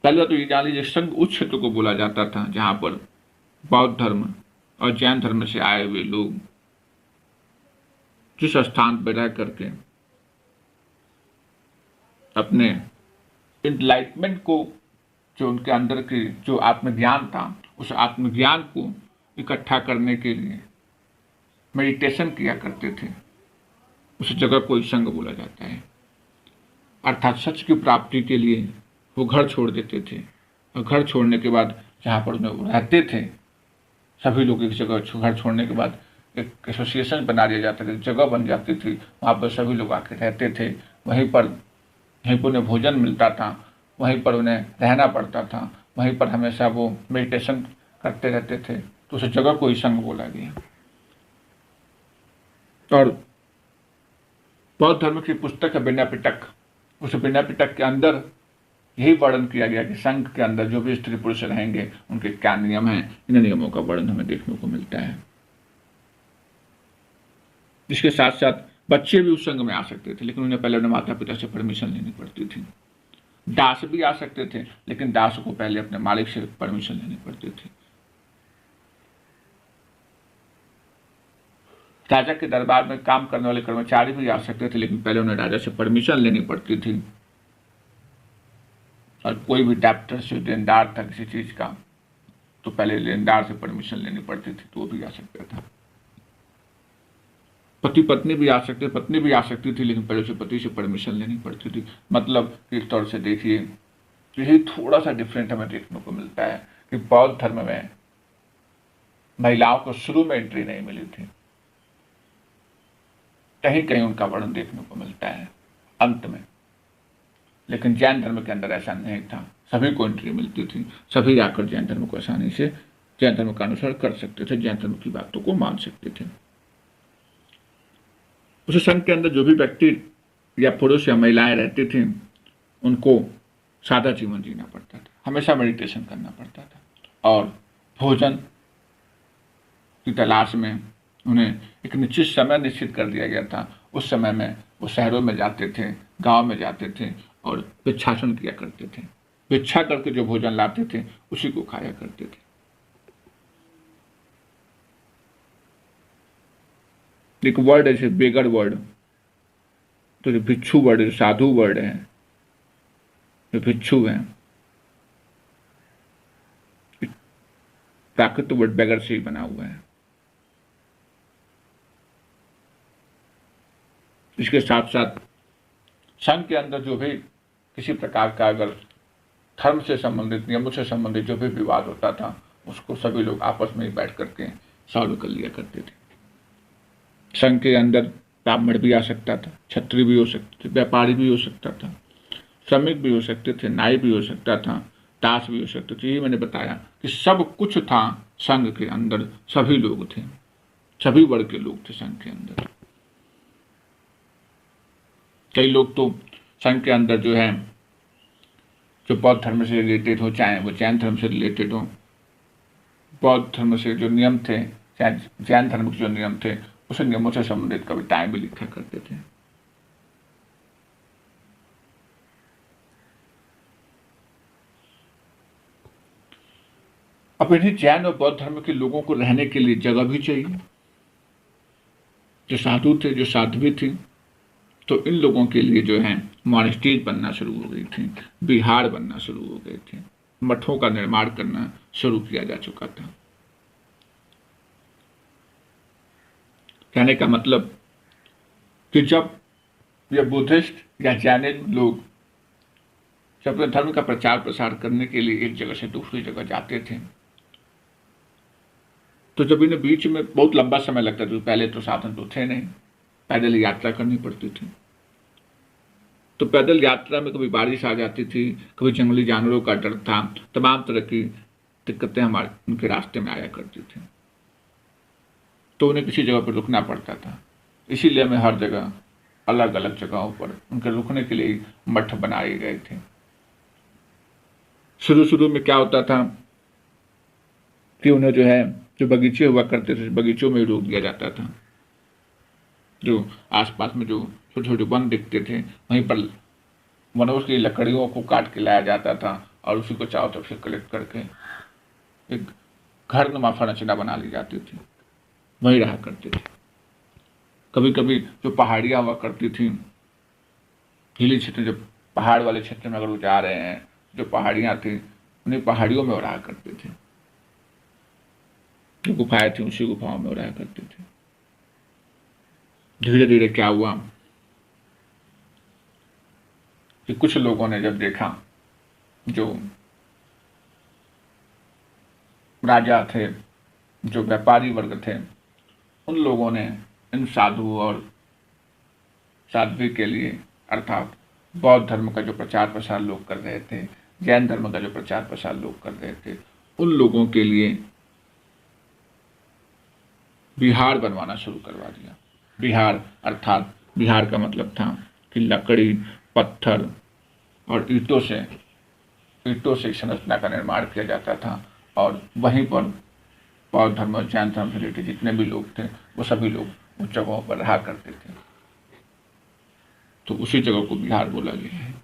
पहले तो ये जान लीजिए, संघ उस क्षेत्र को बोला जाता था जहां पर बौद्ध धर्म और जैन धर्म से आए हुए लोग जिस स्थान पर रह करके अपने इनलाइटमेंट को, जो उनके अंदर की जो आत्मज्ञान था, उस आत्मज्ञान को इकट्ठा करने के लिए मेडिटेशन किया करते थे, उस जगह को ही संघ बोला जाता है। अर्थात सच की प्राप्ति के लिए वो घर छोड़ देते थे, और घर छोड़ने के बाद जहाँ पर उन्हें रहते थे, सभी लोग एक जगह घर छोड़ने के बाद एक एसोसिएशन बना दिया जाता था, जगह बन जाती थी, वहाँ पर सभी लोग आके रहते थे, वहीं पर उन्हें भोजन मिलता था, वहीं पर उन्हें रहना पड़ता था, वहीं पर हमेशा वो मेडिटेशन करते रहते थे, तो उस जगह को ही संघ बोला गया। और बौद्ध धर्म की पुस्तक है विनय पिटक, उस विनय पिटक के अंदर यही वर्णन किया गया कि संघ के अंदर जो भी स्त्री पुरुष रहेंगे उनके क्या नियम हैं, इन नियमों का वर्णन हमें देखने को मिलता है। इसके साथ साथ बच्चे भी उस संघ में आ सकते थे, लेकिन उन्हें पहले अपने माता पिता से परमिशन लेनी पड़ती थी। दास भी आ सकते थे, लेकिन दास को पहले अपने मालिक से परमिशन लेनी पड़ती थी। राजा के दरबार में काम करने वाले कर्मचारी भी आ सकते थे, लेकिन पहले उन्हें राजा से परमिशन लेनी पड़ती थी। और कोई भी डैप्टर से लेनदार था किसी चीज का, तो पहले लेनदार से परमिशन लेनी पड़ती थी, तो वो भी आ सकता था। पति पत्नी भी आ सकते, पत्नी भी आ सकती थी, लेकिन पहले से पति से परमिशन लेनी पड़ती थी। मतलब इस तौर से देखिए, यही थोड़ा सा डिफरेंट हमें देखने को मिलता है कि बौद्ध धर्म में महिलाओं को शुरू में एंट्री नहीं मिली थी, कहीं कहीं उनका वर्णन देखने को मिलता है अंत में, लेकिन जैन धर्म के अंदर ऐसा नहीं था, सभी को एंट्री मिलती थी, सभी आकर जैन धर्म को आसानी से जैन धर्म का अनुसरण कर सकते थे, जैन धर्म की बातों को मान सकते थे। उस संघ के अंदर जो भी व्यक्ति या पुरुष या महिलाएं रहती थी, उनको सादा जीवन जीना पड़ता था, हमेशा मेडिटेशन करना पड़ता था, और भोजन की तलाश में उन्हें एक निश्चित समय निश्चित कर दिया गया था। उस समय में वो शहरों में जाते थे, गांव में जाते थे और भिक्षाटन किया करते थे। भिक्षा करके जो भोजन लाते थे उसी को खाया करते थे। एक वर्ड है जैसे बेगर वर्ड, तो जो भिक्षु वर्ड है, साधु वर्ड है, जो भिक्षु है, प्राकृत वर्ड बेगर से ही बना हुआ है। इसके साथ साथ संघ के अंदर जो भी किसी प्रकार का अगर धर्म से संबंधित, नियमों से संबंधित जो भी विवाद होता था, उसको सभी लोग आपस में ही बैठ करके सॉल्व कर लिया करते थे। संघ के अंदर ब्राह्मण भी आ सकता था, क्षत्रिय भी हो सकते थे, व्यापारी भी हो सकता था, श्रमिक भी हो सकते थे, नाई भी हो सकता था, दास भी हो सकते थे। ये मैंने बताया कि सब कुछ था संघ के अंदर, सभी लोग थे, सभी वर्ग के लोग थे संघ के अंदर। कई लोग तो संघ के अंदर जो है, जो बौद्ध धर्म से रिलेटेड हो, चाहे वो जैन धर्म से रिलेटेड हो, बौद्ध धर्म से जो नियम थे, चाहे जैन धर्म के जो नियम थे, उस नियमों से संबंधित कविताएं भी लिखा करते थे। अब इन्हीं जैन और बौद्ध धर्म के लोगों को रहने के लिए जगह भी चाहिए। जो साधु थे, जो साध्वी थी, तो इन लोगों के लिए जो है मॉनेस्ट्रीज बनना शुरू हो गई थी, विहार बनना शुरू हो गए थे, मठों का निर्माण करना शुरू किया जा चुका था। कहने का मतलब कि जब ये बुद्धिस्ट या जैनिज्म लोग जब अपने धर्म का प्रचार प्रसार करने के लिए एक जगह से दूसरी जगह जाते थे, तो जब इन्हें बीच में बहुत लंबा समय लगता था, पहले तो साधन तो थे नहीं, पैदल यात्रा करनी पड़ती थी, तो पैदल यात्रा में कभी बारिश आ जाती थी, कभी जंगली जानवरों का डर था, तमाम तरह की दिक्कतें हमारे उनके रास्ते में आया करती थी, तो उन्हें किसी जगह पर रुकना पड़ता था। इसीलिए हमें हर जगह अलग अलग जगहों पर उनके रुकने के लिए मठ बनाए गए थे। शुरू शुरू में क्या होता था कि उन्हें जो है, जो बगीचे हुआ करते थे, बगीचों में रोक दिया जाता था। जो आसपास में जो छोटे छोटे वन दिखते थे, वहीं पर वनों की लकड़ियों को काट के लाया जाता था और उसी को चारों तरफ से कलेक्ट करके एक घर नुमा संरचना बना ली जाती थी, वहीं रहा करते थे। कभी कभी जो पहाड़ियाँ हुआ करती थी, हिली क्षेत्र, जो पहाड़ वाले क्षेत्र में अगर वो जा रहे हैं, जो पहाड़ियाँ थी उन्हीं पहाड़ियों में वो रहा करते थे। जो गुफाएं थी उसी गुफाओं में वो रहा करते थे। धीरे धीरे क्या हुआ कि कुछ लोगों ने जब देखा, जो राजा थे, जो व्यापारी वर्ग थे, उन लोगों ने इन साधु और साध्वी के लिए, अर्थात बौद्ध धर्म का जो प्रचार प्रसार लोग कर रहे थे, जैन धर्म का जो प्रचार प्रसार लोग कर रहे थे, उन लोगों के लिए विहार बनवाना शुरू करवा दिया। विहार अर्थात, विहार का मतलब था कि लकड़ी, पत्थर और ईंटों से संरचना का निर्माण किया जाता था और वहीं पर बौद्ध धर्म और जैन धर्म से रिलेटेड जितने भी लोग थे वो सभी लोग उस जगहों पर रहा करते थे। तो उसी जगह को बिहार बोला गया है।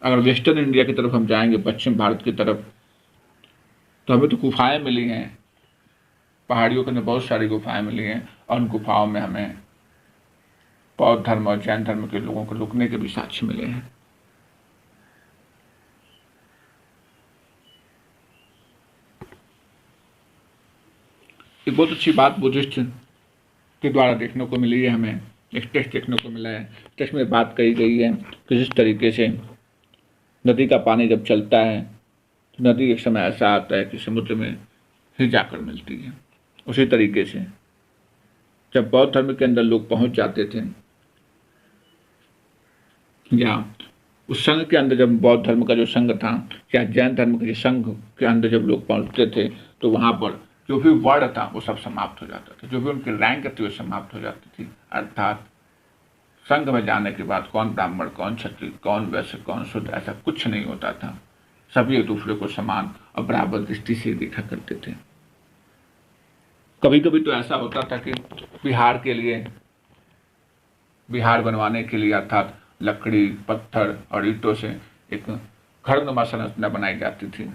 अगर वेस्टर्न इंडिया की तरफ हम जाएंगे, पश्चिम भारत की तरफ, तो हमें तो गुफाएं मिली हैं, पहाड़ियों के अंदर बहुत सारी गुफाएं मिली हैं और उन गुफाओं में हमें बौद्ध धर्म और जैन धर्म के लोगों को रुकने के भी साक्ष्य मिले हैं। एक बहुत अच्छी बात बुद्धिस्ट के द्वारा देखने को मिली है, हमें एक टेक्स्ट देखने को मिला है। टेक्स्ट में बात कही गई है कि जिस तरीके से नदी का पानी जब चलता है तो नदी एक समय ऐसा आता है कि समुद्र में ही जाकर मिलती है। उसी तरीके से जब बौद्ध धर्म के अंदर लोग पहुंच जाते थे, या उस संघ के अंदर, जब बौद्ध धर्म का जो संघ था या जैन धर्म के संघ के अंदर जब लोग पहुंचते थे, तो वहां पर जो भी वर्ण था वो सब समाप्त हो जाता था, जो भी उनकी रैंक थी वो समाप्त हो जाती थी। अर्थात संघ में जाने के बाद कौन ब्राह्मण, कौन क्षत्रिय, कौन वैश्य, कौन शूद्र, ऐसा कुछ नहीं होता था। सभी एक दूसरे को समान और बराबर दृष्टि से देखा करते थे। कभी कभी तो ऐसा होता था कि बिहार बनवाने के लिए, अर्थात लकड़ी, पत्थर और ईंटों से एक घरनुमा संरचना बनाई जाती थी,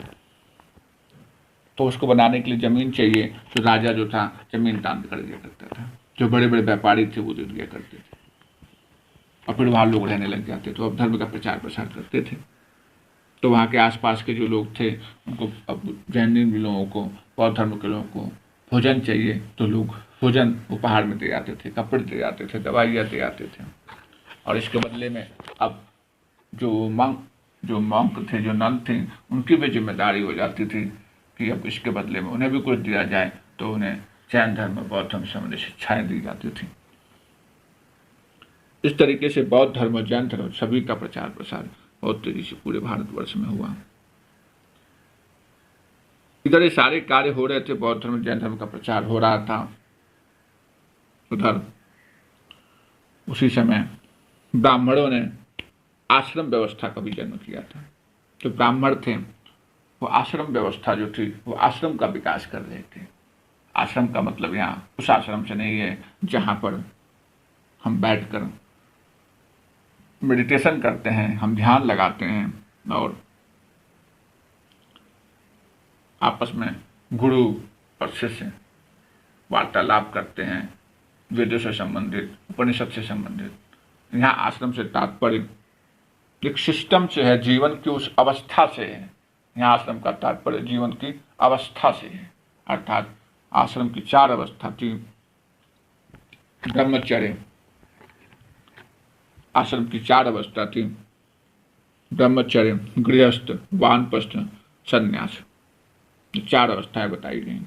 तो उसको बनाने के लिए जमीन चाहिए, तो राजा जो था जमीन दान कर दिया करता था। जो बड़े बड़े व्यापारी थे वो दे दिया करते थे और फिर वहाँ लोग रहने लग जाते, तो अब धर्म का प्रचार प्रसार करते थे। तो वहाँ के आसपास के जो लोग थे उनको, अब जैन लोगों को, बौद्ध धर्म के लोगों को भोजन चाहिए, तो लोग भोजन उपहार में दे आते थे, कपड़े दे आते थे, दवाइयाँ दे आते थे। और इसके बदले में अब जो मंक थे, जो नन थे, उनकी भी जिम्मेदारी हो जाती थी कि अब इसके बदले में उन्हें भी कुछ दिया जाए, तो उन्हें जैन धर्म, बौद्ध धर्म संबंधी शिक्षाएं दी जाती थी। इस तरीके से बौद्ध धर्म और जैन धर्म सभी का प्रचार प्रसार बहुत तेजी से पूरे भारतवर्ष में हुआ। इधर ये सारे कार्य हो रहे थे, बौद्ध धर्म जैन धर्म का प्रचार हो रहा था, उधर उसी समय ब्राह्मणों ने आश्रम व्यवस्था का भी जन्म किया था। जो ब्राह्मण थे वो आश्रम व्यवस्था जो थी, वो आश्रम का विकास कर रहे थे। आश्रम का मतलब यहाँ उस आश्रम से नहीं है जहाँ पर हम बैठकर मेडिटेशन करते हैं, हम ध्यान लगाते हैं और आपस में गुरु और शिष्य वार्तालाप करते हैं, वेदों से संबंधित, उपनिषद से संबंधित। यहाँ आश्रम से तात्पर्य एक सिस्टम से है, जीवन की उस अवस्था से है। यहाँ आश्रम का तात्पर्य जीवन की अवस्था से है, अर्थात आश्रम की 4 अवस्था थी। ब्रह्मचर्य, आश्रम की 4 अवस्था थी, ब्रह्मचर्य, गृहस्थ, वानप्रस्थ, संन्यास। 4 अवस्थाएं बताई गई।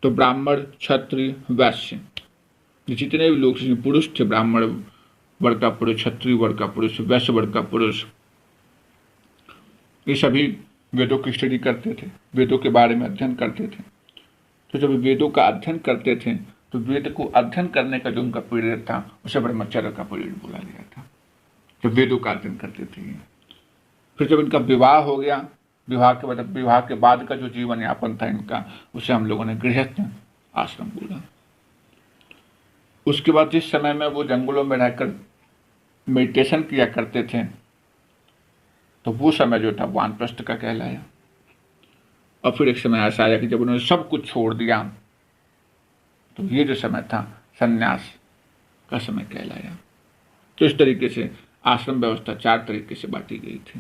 तो ब्राह्मण, क्षत्रिय, वैश्य, जितने भी लोग पुरुष थे, ब्राह्मण वर्ग का पुरुष, क्षत्रिय वर्ग का पुरुष, वैश्य वर्ग का पुरुष, ये सभी वेदों की स्टडी करते थे, वेदों के बारे में अध्ययन करते थे। तो जब वेदों का अध्ययन करते थे तो वेद को अध्ययन करने का जो उनका पीरियड था उसे ब्रह्मचर्य का पीरियड बोला गया था, तो वेदों का अध्ययन करते थे। फिर जब इनका विवाह हो गया, विवाह के बाद का जो जीवन यापन था इनका, उसे हम लोगों ने गृहस्थ आश्रम बोला। उसके बाद जिस समय में वो जंगलों में रहकर मेडिटेशन किया करते थे, तो वो समय जो था वानप्रस्थ का कहलाया। और फिर एक समय ऐसा आया कि जब उन्होंने सब कुछ छोड़ दिया, तो ये जो समय था संन्यास का समय कहलाया। तो इस तरीके से आश्रम व्यवस्था 4 तरीके से बांटी गई थी: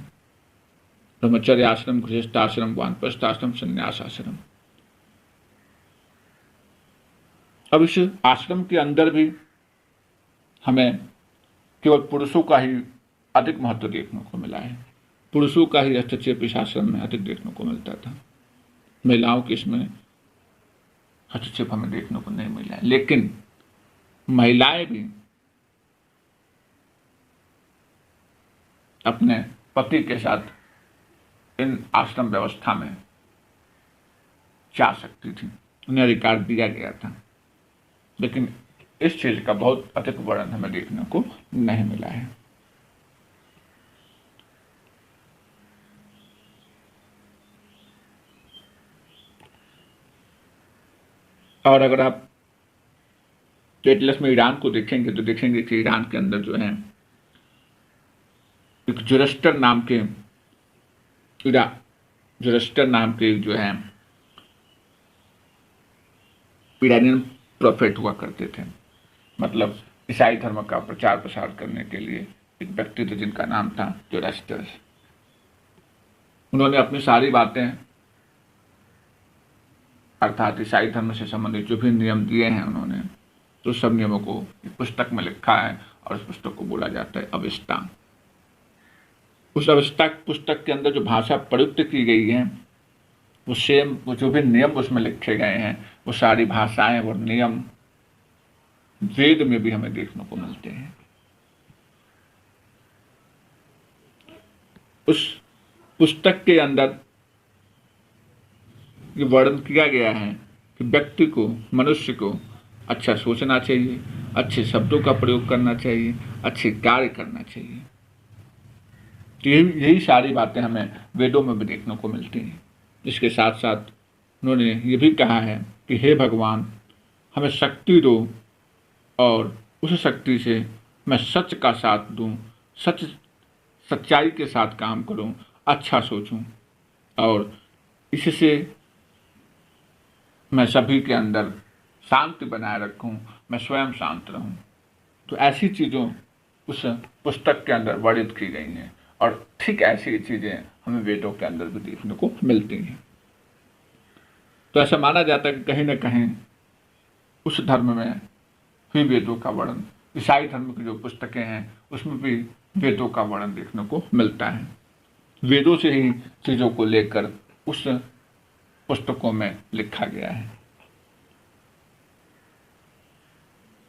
ब्रह्मचर्य आश्रम, गृहस्थ आश्रम, वानप्रस्थ आश्रम, संन्यास आश्रम। अब इस आश्रम के अंदर भी हमें केवल पुरुषों का ही अधिक महत्व देखने को मिला है। पुरुषों का ही हस्तक्षेप इस आश्रम में अधिक देखने को मिलता था, महिलाओं के इसमें हस्तक्षेप हमें देखने को नहीं मिला है। लेकिन महिलाएं भी अपने पति के साथ इन आश्रम व्यवस्था में जा सकती थी, उन्हें अधिकार दिया गया था। लेकिन इस चीज का बहुत अधिक वर्णन हमें देखने को नहीं मिला है। और अगर आप एटलस में ईरान को देखेंगे तो देखेंगे कि ईरान के अंदर जो है एक ज़ोरास्ट्र नाम के जो है ईरानियन प्रोफेट हुआ करते थे। मतलब ईसाई धर्म का प्रचार प्रसार करने के लिए एक व्यक्ति थे जिनका नाम था ज़ोरास्ट्र। उन्होंने अपनी सारी बातें, अर्थात ईसाई धर्म से संबंधित जो भी नियम दिए हैं उन्होंने, तो सब नियमों को एक पुस्तक में लिखा है और उस पुस्तक को बोला जाता है अवेस्ता। उस अवेस्ता पुस्तक के अंदर जो भाषा प्रयुक्त की गई है वो जो भी नियम उसमें लिखे गए हैं, वो सारी भाषाएं और नियम वेद में भी हमें देखने को मिलते हैं। उस पुस्तक के अंदर ये वर्णन किया गया है कि व्यक्ति को, मनुष्य को अच्छा सोचना चाहिए, अच्छे शब्दों का प्रयोग करना चाहिए, अच्छे कार्य करना चाहिए। तो यही सारी बातें हमें वेदों में भी देखने को मिलती हैं। इसके साथ साथ उन्होंने ये भी कहा है कि हे भगवान, हमें शक्ति दो और उस शक्ति से मैं सच का साथ दूं, सच्चाई के साथ काम करूं, अच्छा सोचूं और इससे मैं सभी के अंदर शांति बनाए रखूं, मैं स्वयं शांत रहूं। तो ऐसी चीज़ों उस पुस्तक के अंदर वर्णित की गई हैं और ठीक ऐसी चीज़ें हमें वेदों के अंदर भी देखने को मिलती हैं। तो ऐसा माना जाता है कि कहीं ना कहीं उस धर्म में भी वेदों का वर्णन, ईसाई धर्म की जो पुस्तकें हैं उसमें भी वेदों का वर्णन देखने को मिलता है। वेदों से ही चीज़ों को लेकर उस पुस्तकों में लिखा गया है।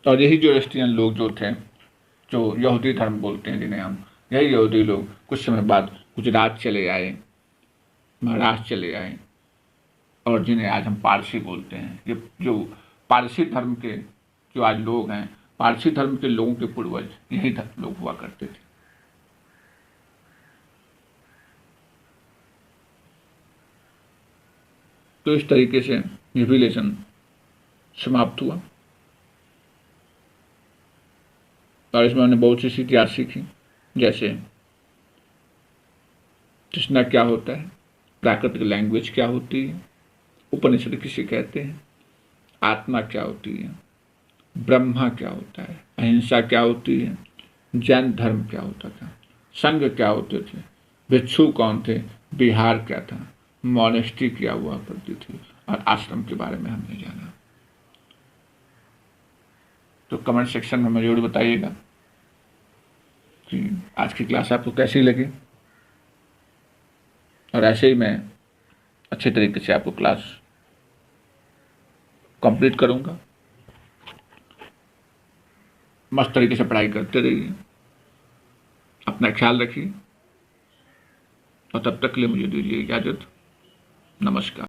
और यही जो ज़ोरास्ट्रियन लोग जो थे, जो यहूदी धर्म बोलते हैं जिन्हें हम, यही यहूदी लोग कुछ समय बाद गुजरात चले आए, महाराष्ट्र चले आए और जिन्हें आज हम पारसी बोलते हैं। ये जो पारसी धर्म के जो आज लोग हैं, पारसी धर्म के लोगों के पूर्वज यही लोग हुआ करते थे। तो इस तरीके से ये रिलेशन समाप्त हुआ और इसमें हमने बहुत सी चीज़ें सीखी, जैसे तृष्णा क्या होता है, प्राकृतिक लैंग्वेज क्या होती है, उपनिषद किसे कहते हैं, आत्मा क्या होती है, ब्रह्मा क्या होता है, अहिंसा क्या होती है, जैन धर्म क्या होता था, संघ क्या होते थे, भिक्षु कौन थे, विहार क्या था, मॉनेस्ट्री क्या हुआ करती थी और आश्रम के बारे में हमने जाना। तो कमेंट सेक्शन में मुझे जरूर बताइएगा कि आज की क्लास आपको कैसी लगी और ऐसे ही मैं अच्छे तरीके से आपको क्लास कंप्लीट करूंगा। मस्त तरीके से पढ़ाई करते रहिए, अपना ख्याल रखिए और तब तक के लिए मुझे दीजिए इजाज़त। नमस्कार।